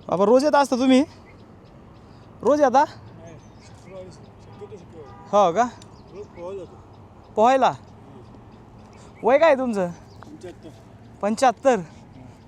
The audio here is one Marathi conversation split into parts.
बाबा रोज येत असता तुम्ही? रोज येता? हो का? पोहायला? वय काय तुमचं? 75.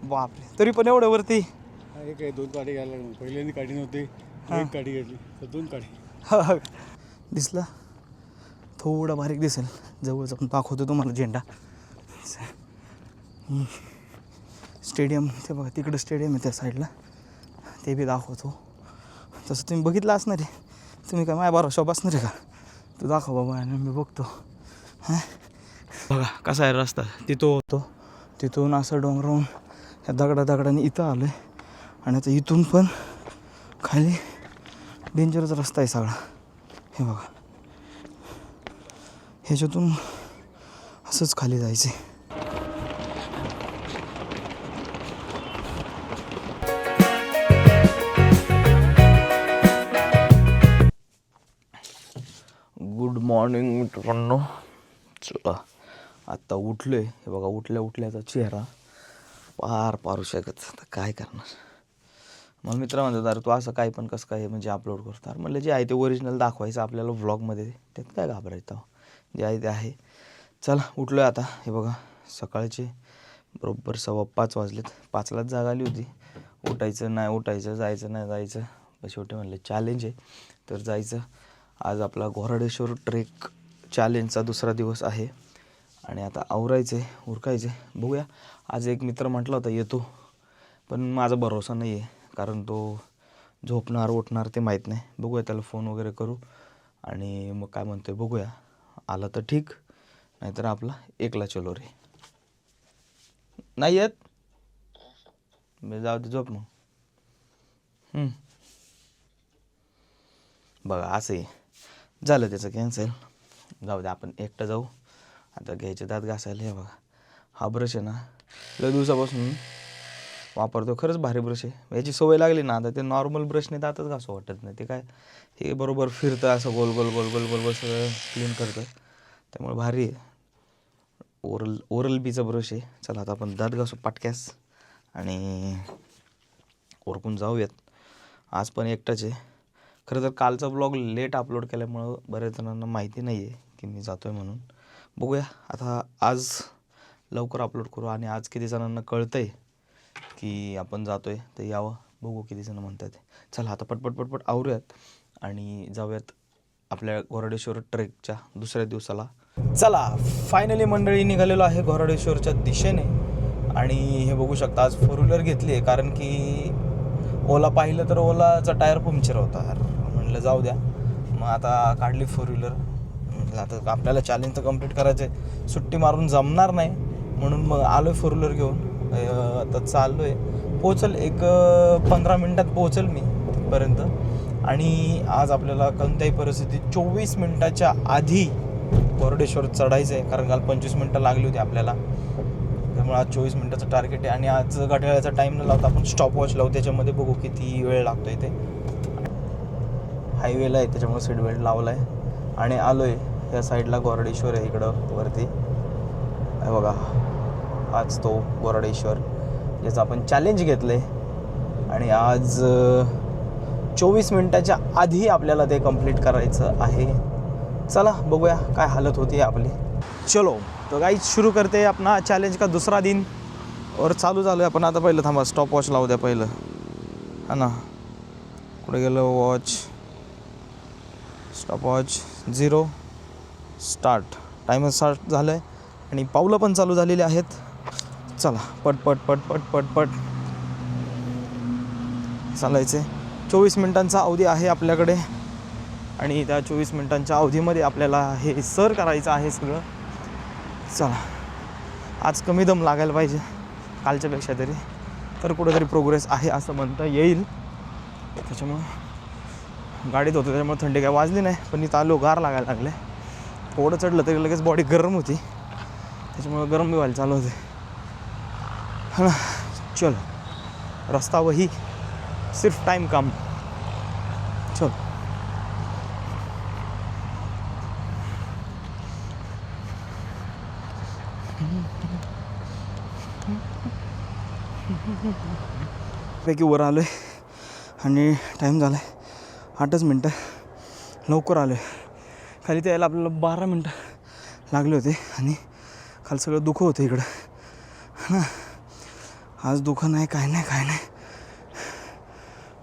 बापरे, तरी पण एवढं वरती. काय 2 काठी घ्यायला लागलो. पहिल्यांदा काठी नव्हती, एक काठी घेतली तर 2 काठी. दिसला? थोडा बारीक दिसेल, जवळ जाऊन दाखवतो तुम्हाला झेंडा. स्टेडियम ते बघा, तिकडं स्टेडियम आहे त्या साईडला, ते बी दाखवतो. तसं तुम्ही बघितलं असणार आहे, तुम्ही काय माझ्या भरोशावर बसणार आहे का? तू दाखव बाबा आणि मी बघतो. हां बघा कसा आहे रस्ता, तिथं होतो, तिथून असं डोंगरावरून ह्या दगडाने इथं आलो आहे. आणि आता इथून पण खाली डेंजरच रस्ता आहे सगळा. हे बघा, ह्याच्यातून असंच खाली जायचं आहे. गुड मॉर्निंग मित्रांनो. चला आत्ता उठलो आहे. हे बघा, उठल्याचा चेहरा पारू शकत. आता काय करणार. मग मित्र म्हणतात, अरे तू असं काय पण कसं काय म्हणजे अपलोड करतो. अरे म्हणलं जे आहे ते ओरिजिनल दाखवायचं आपल्याला व्लॉगमध्ये, त्यात काय घाबरायचं. जे आहे ते आहे. चला उठलो आहे आता. हे बघा, सकाळचे बरोबर 5:15 वाजलेत. 5लाच जाग आली होती. उठायचं नाही उठायचं, जायचं नाही जायचं. शेवटी म्हणलं चॅलेंज आहे तर जायचं. आज आपला घोराडेश्वर ट्रेक चॅलेंजचा दुसरा दिवस आहे. आणि आता आवरायचं आहे, उरकायचं आहे. बघूया. आज एक मित्र म्हटला होता येतो, पण माझा भरोसा नाही आहे, कारण तो झोपणार उठणार ते माहीत नाही. बघूया, त्याला फोन वगैरे करू आणि मग काय म्हणतो आहे बघूया. आला तर ठीक, नाहीतर आपला एकला चलो रे. नाही येत मी, जाऊ दे झोप मग. बघा असं आहे, झालं त्याचं कॅन्सल. जाऊ दे, आपण एकटं जाऊ. आता घ्यायचे दात घासायला. हे बघा, हा ब्रश आहे ना, लय दिवसापासून वापरतो. खरंच भारी ब्रश आहे. याची सवय लागली ना, आता ते नॉर्मल ब्रशने दातच घासू वाटत नाही. ते काय, हे बरोबर फिरतं असं गोल गोल गोल गोल गोल गोल सगळं क्लीन करतं. त्यामुळे भारी आहे. ओरल बीचा ब्रश आहे. चला आता आपण दात घासू पाटक्यास आणि ओरकून जाऊयात. आज पण एकटाच आहे. खरं तर कालचा ब्लॉग लेट अपलोड केल्यामुळं बऱ्याच जणांना माहिती नाही आहे की मी जातो आहे म्हणून. बघूया आता, आज लवकर अपलोड करू. आणि आज किती जणांना कळतं आहे की आपण जातो आहे तर यावं. बघू किती जणं म्हणतात. चला आता पटपट आवरूयात आणि जाऊयात आपल्या घोराडेश्वर ट्रेकच्या दुसऱ्या दिवसाला. चला फायनली मंडळी निघालेलो आहे घोराडेश्वरच्या दिशेने. आणि हे बघू शकता, आज 4 व्हीलर घेतली आहे, कारण की ओला पाहिलं तर ओलाचा टायर पंक्चर होता. म्हणलं जाऊ द्या, मग आता काढली 4 व्हीलर. म्हटलं आता आपल्याला चॅलेंज तर कंप्लीट करायचं आहे, सुट्टी मारून जमणार नाही, म्हणून मग आलो आहे 4 व्हीलर घेऊन. आता चाललो आहे, पोचल एक 15 मिनटात पोचल मी तिथपर्यंत. आणि आज आपल्याला कोणत्याही परिस्थितीत 24 मिनटाच्या आधी घोराडेश्वर चढायचं आहे, कारण काल 25 मिनटं लागली होती आपल्याला. त्यामुळे आज 24 मिनटाचं टार्गेट आहे. आणि आज घड्याळाचा टाईम न लावता आपण स्टॉपवॉच लावू, त्याच्यामध्ये बघू किती वेळ लागतो आहे. ते हायवेला आहे त्याच्यामुळे सीट बेल्ट लावला आहे. आणि आलो आहे या साईडला, घोराडेश्वर आहे इकडं वरती. आहे बघा, आज तो घोराडेश्वर ज्याचं आपण चॅलेंज घेतलं आहे. आणि आज 24 मिनटाच्या आधी आपल्याला ते कंप्लीट करायचं आहे. चला बघूया काय हालत होती आपली. चलो तो गाइस शुरू करते अपना चॅलेंज का दूसरा दिन. और चालू झालो आहे आपण. आता पहिलं थांबा, स्टॉप वॉच लावू द्या पहिलं, हा ना. कुठे गेलं watch? Stop watch 0 start. Timer start झालं आहे आणि पावलं पण चालू झालेली आहेत. चला पट चालायचे. 24 मिनटांचा अवधी आहे आपल्याकडे. आणि त्या 24 मिनटांच्या अवधीमध्ये आपल्याला हे सर करायचं आहे सगळं. चला आज कमी दम लागायला पाहिजे कालच्यापेक्षा तरी, तर कुठेतरी प्रोग्रेस आहे असं म्हणता येईल. त्याच्यामुळं गाडीत होतं, त्याच्यामुळे थंडी काय वाजली नाही, पण इथं आलो गार लागायला लागले. थोडं चढलं तरी लगेच बॉडी गरम होती, त्याच्यामुळं गरम बी व्हायला चालू होते. हा चलो, रास्ता वही, सिर्फ टाइम कम. चलो पैकी वर आलो आहे. आणि टाईम झाला आहे 8च मिनटं. लवकर आलो आहे. खाली ते यायला आपल्याला 12 मिनटं लागले होते आणि खाली सगळं दुःख होतं इकडं हां. आज दुःख नाही काय नाही.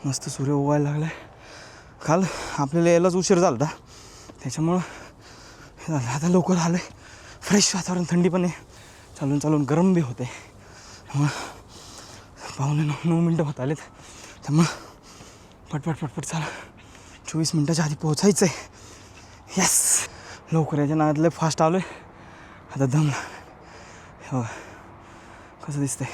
मस्त सूर्य उगायला लागला आहे. काल आपल्याला यायलाच उशीर झाला होता त्याच्यामुळं हे झालं. आता लवकर आलो आहे. फ्रेश वातावरण, थंडी पण आहे. चालून गरम बी होते. त्यामुळं 8:45 मिनटं होत आलेत. त्यामुळं पटपट चला 24 मिनटाच्या आधी पोहोचायचं आहे. यस, लवकर याच्या नादातले फास्ट आलो आहे. आता दम हो कसं दिसतंय.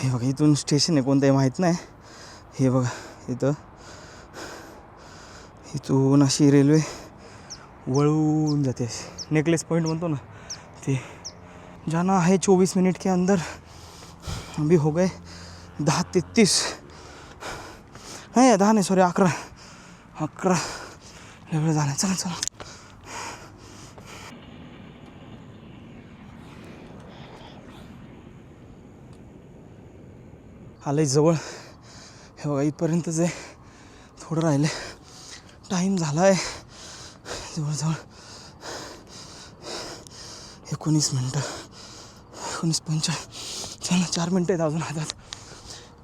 हे बघा इथून स्टेशन आहे कोणतंही माहीत नाही. हे बघा इथून अशी रेल्वे वळून जाते. नेकलेस पॉइंट म्हणतो ना ते. जाना है 24 मिनट के अंदर. अभी हो गए 10:33. नाही 10 नाही सॉरी 11 लेवल झालं. चला आलं जवळ. हे बघा इथपर्यंतच आहे. थोडं राहिलं. टाईम झाला आहे जवळजवळ 19 मिनटं 19:45. चला 4 मिनटं आहेत अजून हातात.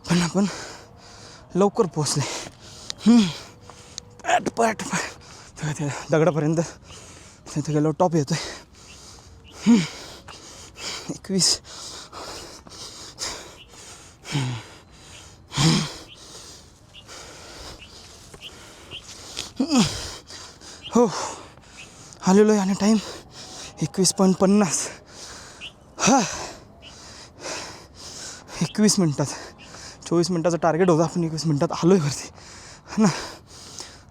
पण आपण लवकर पोचले. पट त्या दगडापर्यंत तिथे गेलो. टॉप येतोय 21. हो आलेलो आहे आणि टाईम 21:50. हां 21 मिनटात. 24 मिनटाचं टार्गेट होतं. आपण 21 मिनटात आलो आहे वरती ना.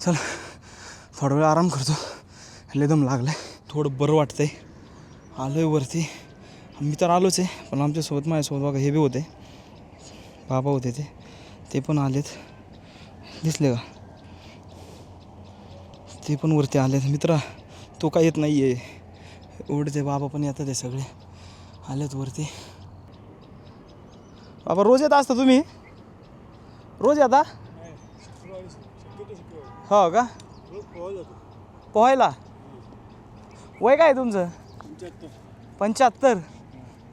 चला थोडा वेळ आराम करतो. दम लागला आहे. थोडं बरं वाटतंय. आलो आहे वरती. मी तर आलोच आहे पण माझ्यासोबत बघा हे बी होते. बाबा होते ते पण आलेत. दिसले का? ते पण वरती आलेत. मित्रा तो काय येत नाही आहे. एवढे ते बाबा पण येतात. ते सगळे आलेत वरती. बाबा रोज येत असता तुम्ही? रोज येता? हो का? पोहायला? वय काय तुमचं? 75.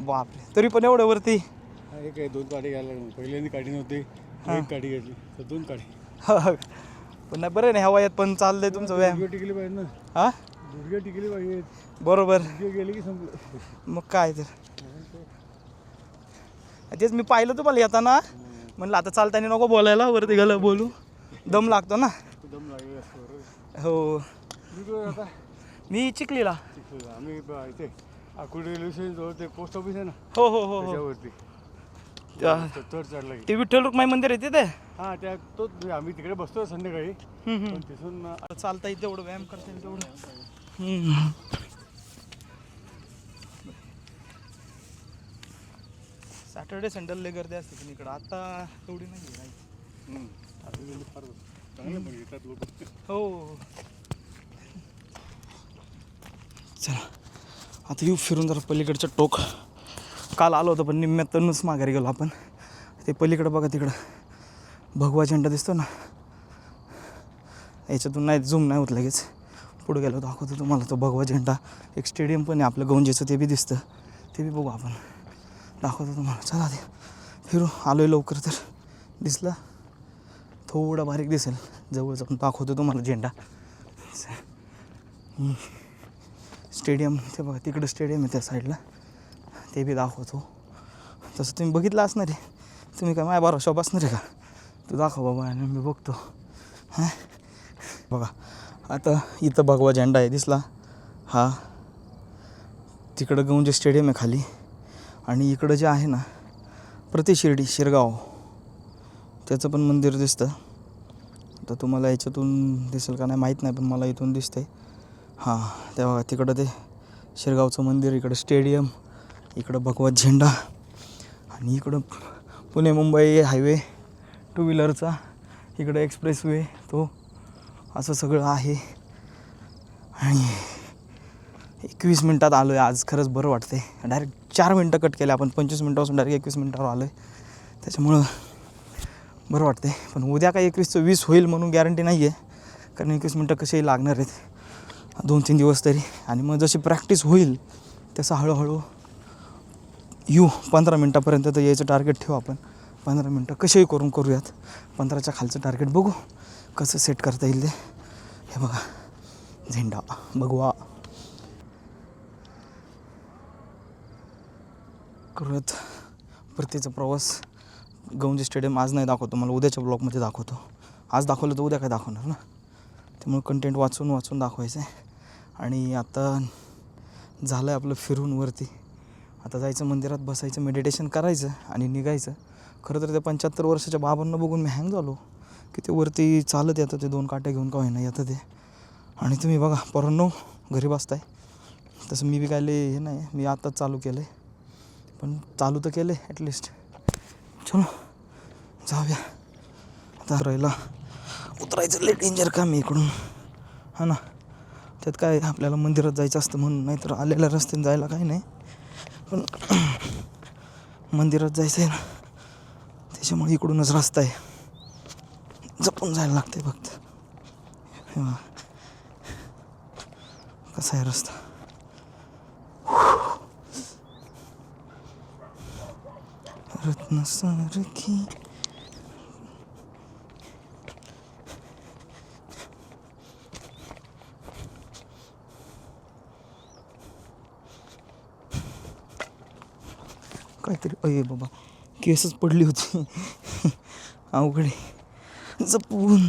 बापरे, तरी पण एवढं वरती. एक आहे 2 गाडी घ्यायला लागलो. पहिल्यांदा गाडी नव्हती, एक गाडी घेतली तर 2 गाडी. पण नाही बरं नाही ह्या वयात पण चाललंय तुमचं व्यायाम. गुडघे टिकली पाहिजे ना. हां गुडघे टिकली पाहिजे. बरोबर. गुडघे गेले की संपलं. मग काय तर तेच मी पाहिलं तुम्हाला येताना. म्हणलं आता चालताना नको बोलायला. वरती गेलं बोलू. दम लागतो ना. दम लागेल असतो. हो आता मी चिखलीला. आम्ही इथे आकुर्डी रेल्वे स्टेशन जवळ ते पोस्ट ऑफिस आहे ना. हो त्याच्यावरती चढ चढला की ते विठ्ठल रुक्माई मंदिर आहे तिथे. हां त्या तोच आम्ही तिकडे बसतो संध्याकाळी. पण तिथून चालता येईल तेवढं, व्यायाम करता येईल तेवढं. सॅटर्डे संडेला लय गर्दी असते पण इकडं आता तेवढी नाही. फार चांगलं पण येतात लोक. हो चला आता येऊ फिरून जरा पलीकडचं टोक. काल आलो होतं पण निम्म्यातूनच माघारी गेलो आपण. ते पलीकडं बघा तिकडं भगवा झेंडा दिसतो ना. याच्यातून नाही झूम नाही होत लगेच. पुढे गेलो दाखवतो तुम्हाला तो भगवा झेंडा. एक स्टेडियम पण आहे आपलं गौंजेचं, ते बी दिसतं. ते बी बघू आपण. दाखवतो तुम्हाला. चला ते फिरू. आलो आहे लवकर तर दिसला. थोडा बारीक दिसेल. जवळ जाऊन दाखवतो तुम्हाला झेंडा. स्टेडियम ते बघा तिकडं स्टेडियम आहे त्या साईडला. ते बी दाखवतो. तसं तुम्ही बघितलं असणार आहे. तुम्ही काय माझ्या भरोशावर बसणार आहे का? तू दाखव बाबा आणि मी बघतो. हां बघा आता इथं भगवा झेंडा आहे दिसला. हा तिकडं गौंजे स्टेडियम आहे खाली. आणि इकडं जे आहे ना प्रतिशिर्डी शिरगाव त्याचं पण मंदिर दिसतं. तर तुम्हाला याच्यातून दिसेल का नाही माहीत नाही पण मला इथून दिसतंय. हां ते बघा तिकडं ते शिरगावचं मंदिर. इकडं स्टेडियम. इकडं भगवा झेंडा. आणि इकडं पुणे मुंबई हायवे 2 व्हीलरचा. इकडं एक्सप्रेस वे तो असं सगळं आहे. आणि 21 मिनटात आलो आहे आज. खरंच बरं वाटतं आहे. डायरेक्ट 4 मिनटं कट केले आपण. 25 मिनटापासून डायरेक्ट 21 मिनटावर आलो आहे. त्याच्यामुळं बरं वाटतं आहे. पण उद्या काय 21चं 20 होईल म्हणून गॅरंटी नाही आहे. कारण 21 मिनटं कसेही लागणार आहेत 2-3 दिवस तरी. आणि मग जशी प्रॅक्टिस होईल तसं हळूहळू 15 मिनटापर्यंत तर यायचं टार्गेट ठेवू आपण. 15 मिनटं कसेही करून करूयात. 15च्या खालचं टार्गेट बघू कसं सेट करता येईल ते. हे बघा झेंडा भगवा करूयात. परतीचा प्रवास गौंजी स्टेडियम आज नाही दाखवतो, मला उद्याच्या ब्लॉगमध्ये दाखवतो. आज दाखवलं तर उद्या काय दाखवणार ना. त्यामुळे कंटेंट वाचून दाखवायचं आहे. आणि आता झालं आहे आपलं फिरून वरती. आता जायचं मंदिरात, बसायचं, मेडिटेशन करायचं आणि निघायचं. खरं तर त्या 75 वर्षाच्या बाबांना बघून मी हँग झालो की ते वरती चालत येतं, ते 2 काट्या घेऊन का होईना येतं ते. आणि तुम्ही बघा पोरांनो घरी बसताय. तसं मी बी काय हे नाही, मी आत्ताच चालू केलं आहे. पण चालू तर केलं आहे ॲटलिस्ट. चलो जाऊया. आता उतरायचं लय डेंजर काम आहे इकडून, हा ना. त्यात काय आपल्याला मंदिरात जायचं असतं म्हणून, नाहीतर आलेल्या रस्त्याने जायला काही नाही. पण मंदिरात जायचं आहे ना, त्याच्यामुळे इकडूनच रस्ता आहे. जपून जायला लागते फक्त. कसा आहे रस्ता. रत्नसारखी काहीतरी अये बाबा केसच पडली होती. अवघड आहे. जपून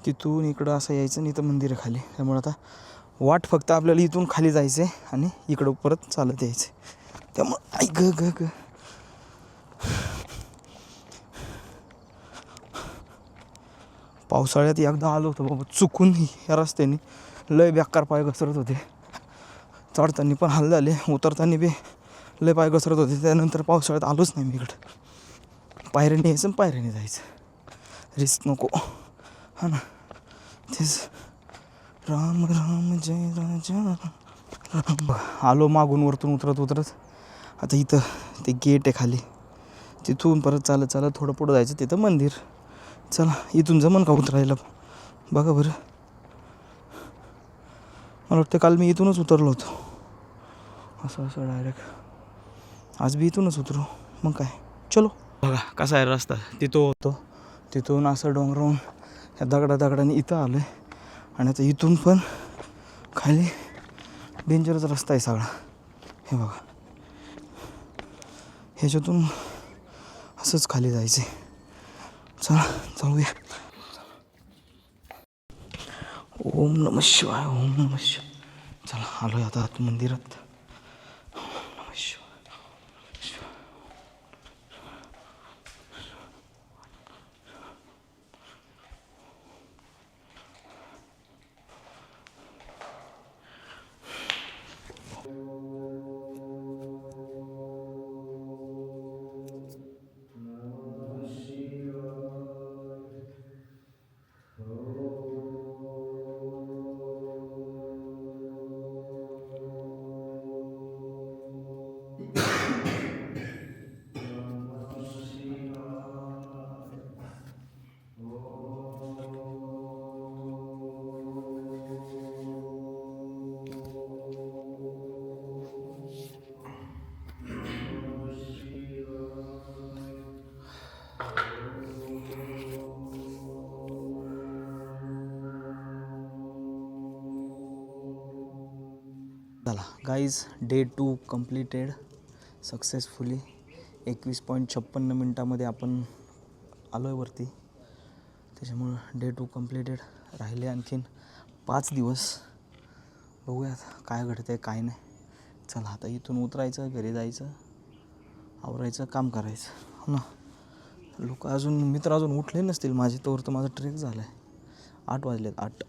तिथून इकडं असं यायचं नाही तर मंदिर आहे खाली. त्यामुळे आता वाट फक्त आपल्याला इथून खाली जायचं आहे आणि इकडं परत चालत यायचं. त्यामुळं आई ग पावसाळ्यात एकदा आलो होतो बाबा चुकून ह्या रस्त्याने. लय बेकार पाय घसरत होते. चढताना पण हाल झाले, उतरताना बी लय पाय घसरत होते. त्यानंतर पावसाळ्यात आलोच नाही मी इकडं. पायऱ्याने यायचं पायऱ्याने जायचं, रिस्क नको, हा ना. तेच राम राम जय राजा राम. आलो मागून वरतून उतरत. आता इथं ते गेट आहे खाली, तिथून परत चालत थोडं पुढं जायचं, तिथं मंदिर. चला इथून जमन का उतरायला बघा बरं. मला वाटतं काल मी इथूनच उतरलो होतो असं डायरेक्ट. आज बी इथूनच उतरू मग काय. चलो बघा कसा आहे रस्ता. तिथून असं डोंगरावून ह्या दगडाने इथं आलं आहे. आणि आता इथून पण खाली डेंजरच रस्ता आहे सगळा. हे बघा ह्याच्यातून असंच खाली जायचं आहे. चला जाऊया. ओम नमः शिवाय, ओम नमः शिवाय. चला आलो आहे आता मंदिरात. ओम नमः शिवाय. चला गाईज, डे 2 कंप्लीटेड सक्सेसफुली. 21.56 मिनटामध्ये आपण आलो आहे वरती. त्याच्यामुळं डे 2 कंप्लीटेड. राहिले आणखीन 5 दिवस. बघूयात काय घडतं आहे काय नाही. चला आता इथून उतरायचं, घरी जायचं, आवरायचं, काम करायचं, हो ना. लोक मित्र अजून उठले नसतील माझे, तोवर तर माझा ट्रेक झाला आहे. 8 वाजलेत 8.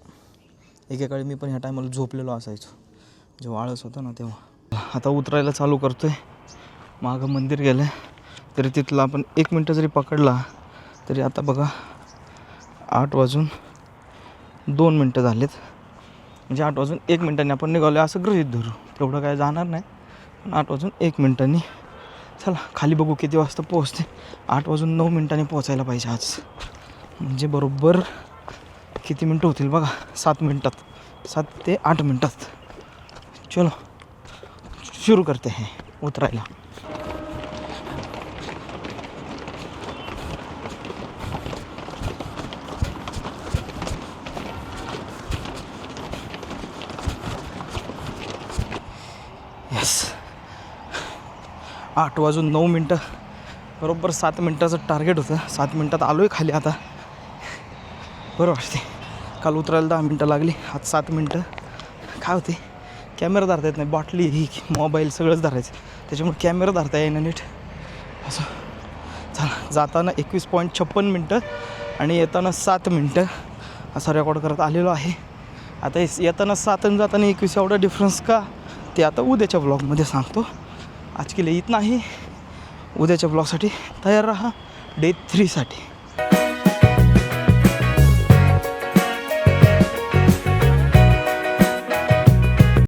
एकेकाळी मी पण ह्या टायमाला झोपलेलो असायचो, जेव्हा आळस होतं ना तेव्हा. आता उतरायला चालू करतो आहे. मागं मंदिर गेलं आहे तरी तिथलं आपण 1 मिनटं जरी पकडला तरी आता बघा 8:02 झालेत. म्हणजे 8:01 आपण निघालो असं गृहीत धरू. तेवढं काय जाणार नाही, पण 8:01 चला खाली बघू किती वाजता पोहोचते. 8:09 पोहोचायला पाहिजे आज. म्हणजे बरोबर किती मिनटं होतील बघा, 7 मिनटात, 7 ते 8 मिनटात. चलो सुरू करते हैं उतरायला. येस, 8:09 बरोबर 7 मिनटाचं टार्गेट होतं. 7 मिनटात आलो आहे खाली आता. बरं वाटते. काल उतरायला 10 मिनटं लागली, आज 7 मिनटं. काय होते, कॅमेरा धरता येत नाही, बाटली ही मोबाईल सगळंच धरायचं, त्याच्यामुळे कॅमेरा धरता येईना नीट. असं चला, जाताना 21.56 आणि येताना 7 मिनटं असं रेकॉर्ड करत आलेलो आहे. आता येताना 7 आणि जाताना 21 एवढा डिफरन्स का, ते आता उद्याच्या ब्लॉगमध्ये सांगतो. आज के लिए इतना ही. उद्याच्या ब्लॉगसाठी तयार राहा, डे 3साठी.